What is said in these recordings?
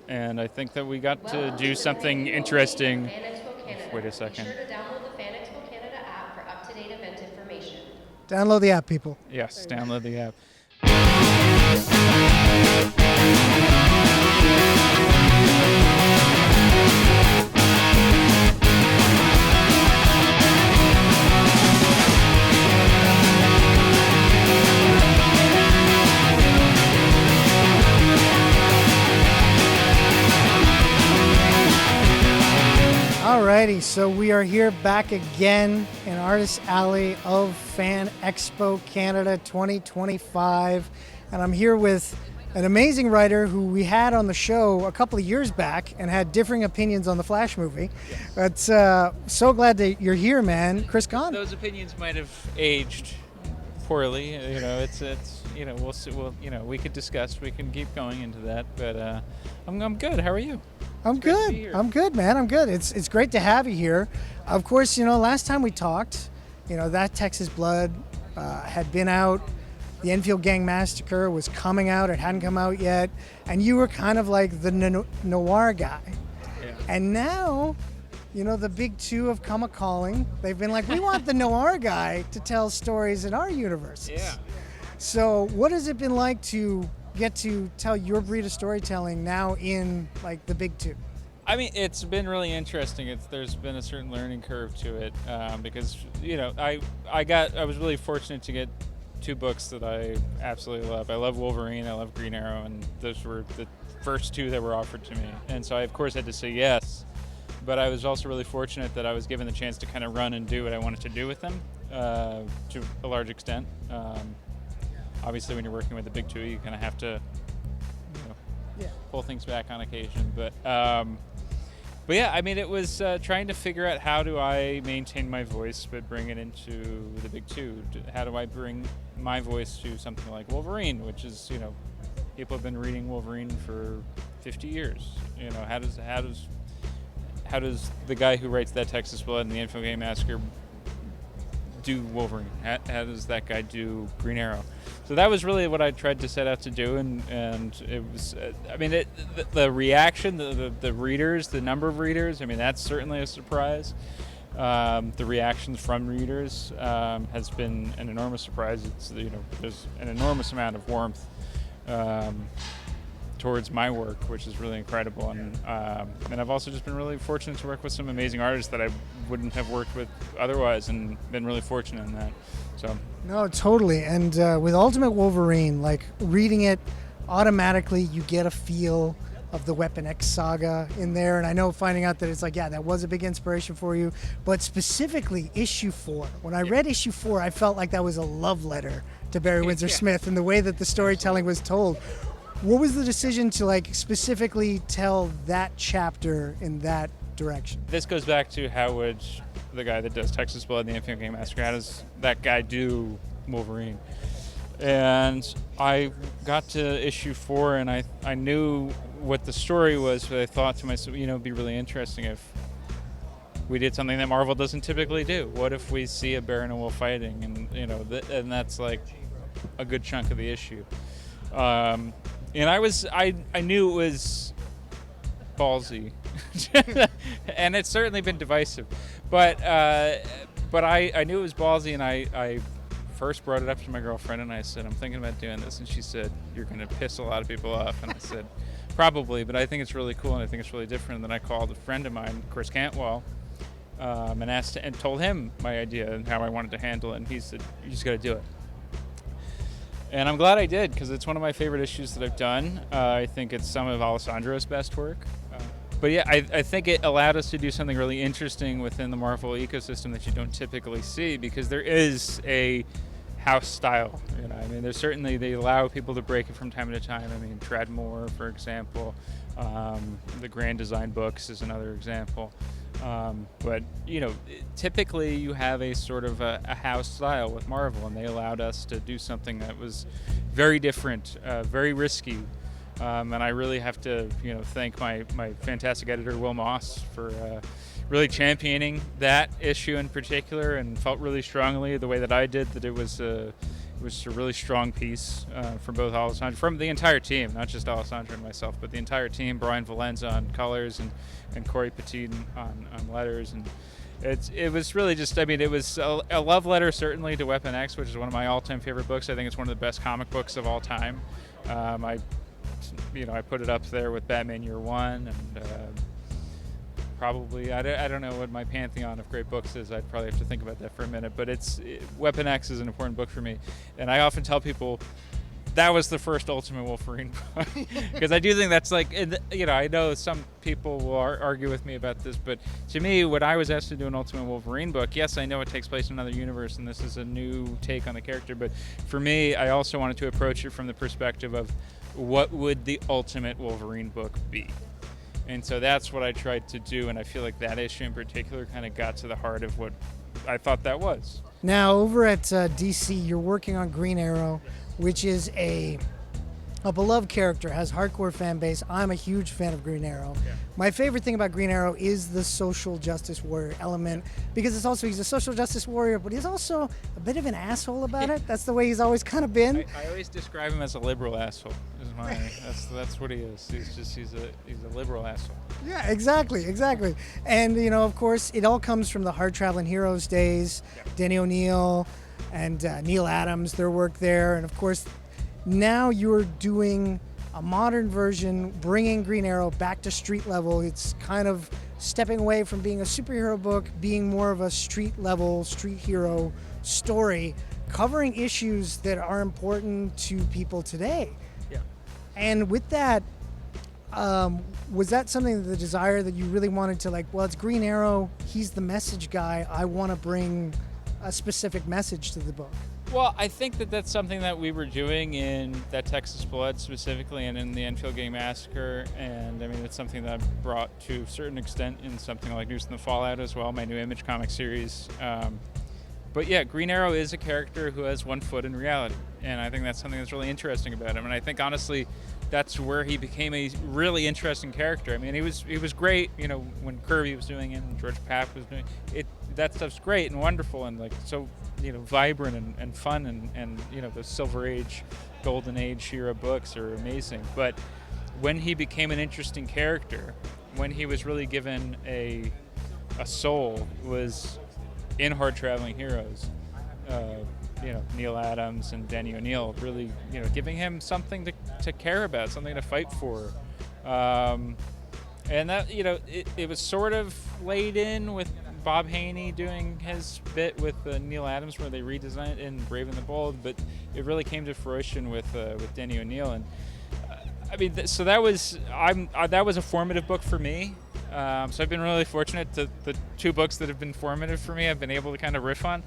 And I think that we got to do something interesting. Fan Expo Canada. Wait a Be second. sure to download the Fan Expo Canada app for up-to-date event information. Download the app, people. Yes, download the app. Alrighty, so we are here back again in Artist Alley of Fan Expo Canada 2025, and I'm here with an amazing writer who we had on the show a couple of years back and had differing opinions on the Flash movie. But so glad that you're here, man. Chris Condon. Those opinions might have aged poorly. It's we'll see. We could discuss. We can keep going into that. But I'm good. How are you? I'm good. I'm good, man. I'm good. It's great to have you here. Of course, last time we talked, that Texas Blood had been out. The Enfield Gang Massacre was coming out. It hadn't come out yet. And you were kind of like the noir guy. Yeah. And now, the big two have come a-calling. They've been like, we want the noir guy to tell stories in our universes. Yeah. So what has it been like to get to tell your breed of storytelling now in like the big two? I mean, it's been really interesting. There's been a certain learning curve to it because I was really fortunate to get two books that I absolutely love. I love Wolverine, I love Green Arrow, and those were the first two that were offered to me. And so I of course had to say yes, but I was also really fortunate that I was given the chance to kind of run and do what I wanted to do with them to a large extent. Obviously, when you're working with the big two, you kind of have to, pull things back on occasion. But yeah, I mean, it was trying to figure out how do I maintain my voice but bring it into the big two. How do I bring my voice to something like Wolverine, which is, people have been reading Wolverine for 50 years. How does the guy who writes that Texas Blood and the Enfield Gang Massacre do Wolverine? How does that guy do Green Arrow? So that was really what I tried to set out to do, and it was, the reaction, the readers, the number of readers, that's certainly a surprise. The reactions from readers has been an enormous surprise. It's, there's an enormous amount of warmth towards my work, which is really incredible. And I've also just been really fortunate to work with some amazing artists that I wouldn't have worked with otherwise, and been really fortunate in that. So. No, totally. And with Ultimate Wolverine, like reading it, automatically you get a feel of the Weapon X saga in there. And I know finding out that it's like, yeah, that was a big inspiration for you. But specifically issue 4. When I read issue 4, I felt like that was a love letter to Barry Windsor Smith and the way that the storytelling was told. What was the decision to like specifically tell that chapter in that direction? This goes back to how would the guy that does Texas Blood and the Enfield Gang Massacre, how does that guy do Wolverine? And I got to issue 4 and I knew what the story was, but I thought to myself, it'd be really interesting if we did something that Marvel doesn't typically do. What if we see a bear and a wolf fighting, and and that's like a good chunk of the issue. And I knew it was ballsy, and it's certainly been divisive, but I knew it was ballsy, and I first brought it up to my girlfriend, and I said, I'm thinking about doing this, and she said, you're going to piss a lot of people off, and I said, probably, but I think it's really cool, and I think it's really different. And then I called a friend of mine, Chris Cantwell, and asked and told him my idea and how I wanted to handle it, and he said, you just got to do it. And I'm glad I did, because it's one of my favorite issues that I've done. I think it's some of Alessandro's best work. But yeah, I think it allowed us to do something really interesting within the Marvel ecosystem that you don't typically see, because there is a house style. There's certainly, they allow people to break it from time to time. Treadmore, for example. The Grand Design books is another example. But typically you have a sort of a house style with Marvel, and they allowed us to do something that was very different, very risky. And I really have to, thank my fantastic editor, Will Moss, for really championing that issue in particular, and felt really strongly the way that I did that it was was a really strong piece from both Alessandro, from the entire team, not just Alessandro and myself, but the entire team. Brian Valenza on colors and Corey Petit on letters, and it was really just, I mean, it was a love letter certainly to Weapon X, which is one of my all-time favorite books. I think it's one of the best comic books of all time. I put it up there with Batman Year One, and probably, I don't know what my pantheon of great books is. I'd probably have to think about that for a minute, but Weapon X is an important book for me, and I often tell people that was the first Ultimate Wolverine book, because I do think that's like, I know some people will argue with me about this, but to me, when I was asked to do an Ultimate Wolverine book, yes, I know it takes place in another universe and this is a new take on the character, but for me, I also wanted to approach it from the perspective of what would the Ultimate Wolverine book be. And so that's what I tried to do, and I feel like that issue in particular kind of got to the heart of what I thought that was. Now, over at DC, you're working on Green Arrow, which is a beloved character, has hardcore fan base. I'm a huge fan of Green Arrow. Yeah. My favorite thing about Green Arrow is the social justice warrior element, because he's a social justice warrior, but he's also a bit of an asshole about it. That's the way he's always kind of been. I always describe him as a liberal asshole. That's what he is. He's a liberal asshole. Yeah, exactly. And of course, it all comes from the Hard Traveling Heroes days. Yeah. Denny O'Neil and Neil Adams, their work there, and of course, now you're doing a modern version, bringing Green Arrow back to street level. It's kind of stepping away from being a superhero book, being more of a street level, street hero story, covering issues that are important to people today. Yeah. And with that, was that something, the desire that you really wanted to, like, well, it's Green Arrow, he's the message guy, I want to bring a specific message to the book? Well, I think that's something that we were doing in that Texas Blood specifically, and in the Enfield Gang Massacre, and I mean, it's something that I brought to a certain extent in something like News and the Fallout as well, my new Image comic series. But yeah, Green Arrow is a character who has one foot in reality, and I think that's something that's really interesting about him, and I think honestly, that's where he became a really interesting character. I mean, he was great, when Kirby was doing it and George Papp was doing it. That stuff's great and wonderful and like so, vibrant and fun and the Silver Age, Golden Age era books are amazing. But when he became an interesting character, when he was really given a soul, was in Hard Traveling Heroes. Neil Adams and Denny O'Neil really, giving him something to care about, something to fight for. And that, it was sort of laid in with Bob Haney doing his bit with Neil Adams, where they redesigned it in Brave and the Bold, but it really came to fruition with Denny O'Neil. And so that was a formative book for me. So I've been really fortunate to the two books that have been formative for me. I've been able to kind of riff on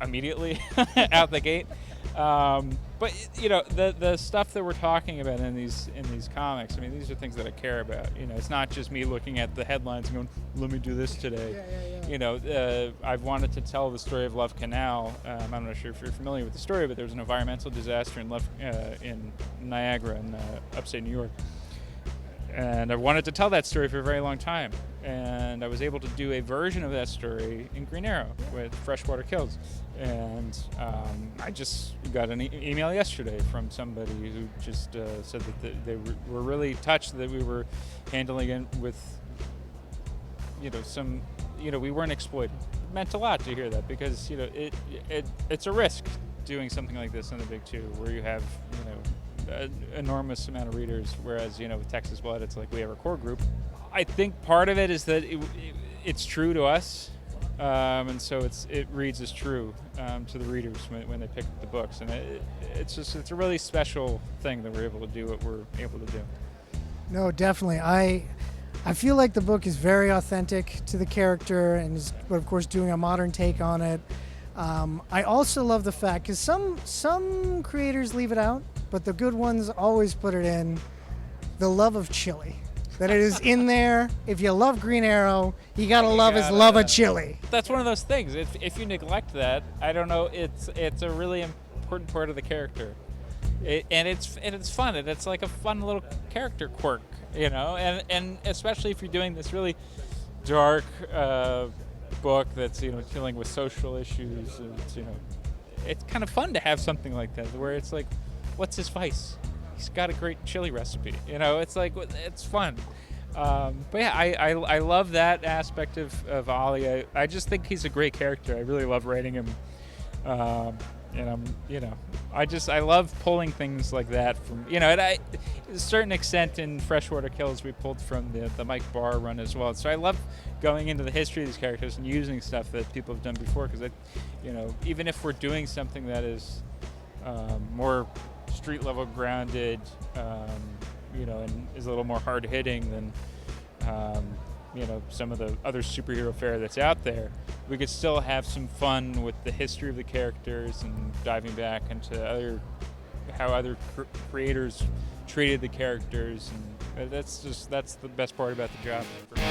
immediately out the gate. But the stuff that we're talking about in these comics, I mean, these are things that I care about. It's not just me looking at the headlines and going, "Let me do this today." Yeah. I've wanted to tell the story of Love Canal. I'm not sure if you're familiar with the story, but there was an environmental disaster in Niagara in upstate New York. And I wanted to tell that story for a very long time. And I was able to do a version of that story in Green Arrow with Freshwater Kills. And I just got an email yesterday from somebody who just said that they were really touched that we were handling it with, we weren't exploited. It meant a lot to hear that, because, it's a risk doing something like this in the Big Two, where you have, an enormous amount of readers, whereas with Texas Blood, it's like we have a core group. I think part of it is that it's true to us, and so it reads as true to the readers when they pick up the books, and it's a really special thing that we're able to do what we're able to do. No, definitely. I feel like the book is very authentic to the character, and is, but of course, doing a modern take on it. I also love the fact, because some creators leave it out, but the good ones always put it in, the love of chili. That it is in there. If you love Green Arrow, you gotta love his love of chili. That's one of those things. If you neglect that, I don't know. It's a really important part of the character, and it's fun. And it's like a fun little character quirk, And especially if you're doing this really dark book that's dealing with social issues. it's kind of fun to have something like that where it's like, what's his vice? He's got a great chili recipe. It's like, it's fun. But yeah, I love that aspect of Ollie. I just think he's a great character. I really love writing him. And I love pulling things like that from, to a certain extent in Freshwater Kills we pulled from the Mike Barr run as well. So I love going into the history of these characters and using stuff that people have done before, because even if we're doing something that is more street level grounded, and is a little more hard hitting than some of the other superhero fare that's out there, we could still have some fun with the history of the characters and diving back into how other creators treated the characters, and that's the best part about the job for me.